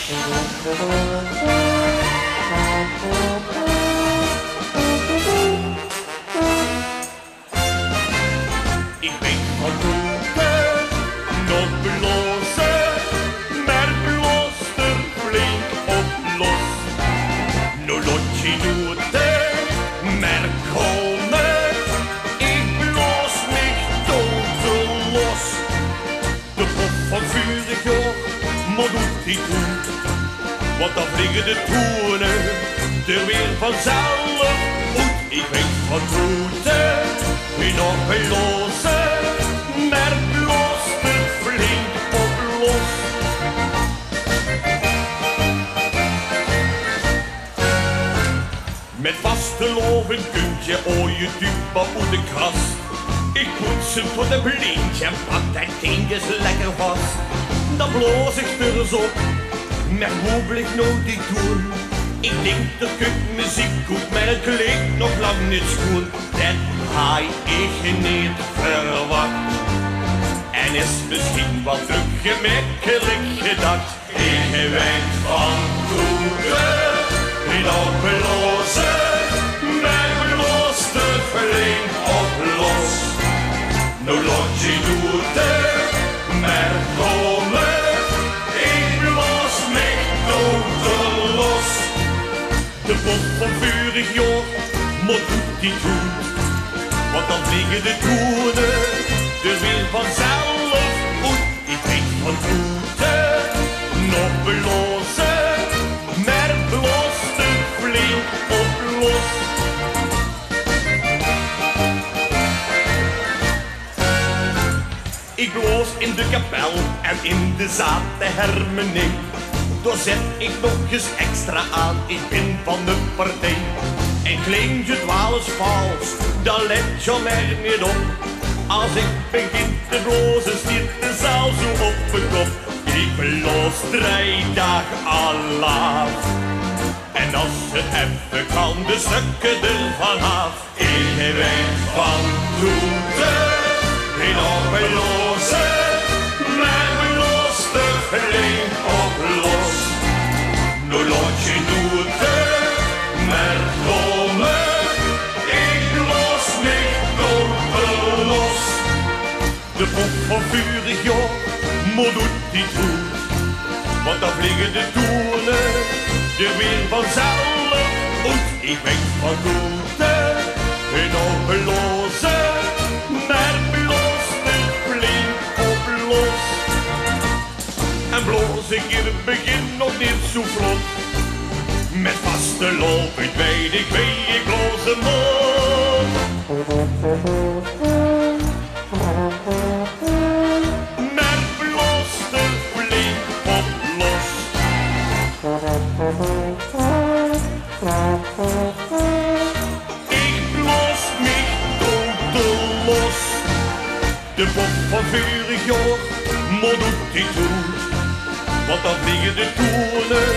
Ik weet van roepen, nog blozen, maar bloos er flink op los. Nu lotje doet het, maar komen, ik bloos mich dood los. De pop van vurig jaar, maar doet die goed, want dan vliegen de toenen er weer vanzelf uit. Ik weet van roeten, wie nog belozen, maar bloos er flink op los. Met vaste loven kunt je ooie dupe uit de kast. Ik poets hem tot een blindje en pak dat ding eens lekker vast. Dan bloos ik er eens op, maar hoe blijft nou die doen? Ik denk dat muziek goed, maar het klinkt nog lang niet schoon. Dat had ik niet verwacht. En is misschien wat te gemakkelijk gedacht. Ik weet van toeren, niet op blozen, maar bloos te flink op los. Nou lotje doet het, maar komen, ik bloos mich dood los. De pop van vurig jaar, maar doet die goed, want dan vliegen de toenen er weer vanzelf uit. Ik weet van roeten, nog blozen, maar bloos te flink op los. Ik bloos in de kapel en in de zaal de hermening. Daar zet ik nog eens extra aan, ik ben van de partij. En klinkt het wel eens vals, dan let je mij niet op. Als ik begin te blozen, stiert de zaal zo op mijn kop. Ik bloos 3 dagen al laat. En als het even kan, de stukken ervan af. Ik weet van toeten, geen oplossen, maar bloos te flink op los. Nu lotje doet het, maar komen, ik bloos mich dood los. De pop van vurig jaar, maar doet die goed, want dan vliegen de toenen er weer vanzelf uit. Ik weet van toeten, geen oplossen, maar bloos te flink op los. En bloos ik in het begin nog niet zo vlot, met vaste loop, ik weet ik bloos hem op. Maar bloos te flink op los. Ik bloos mich dood los. De pop van vurig jaar, maar doet die goed, want dan vliegen de toenen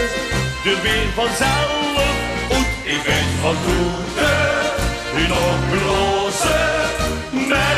er weer vanzelf uit. Ik weet van toeten, nog blozen, maar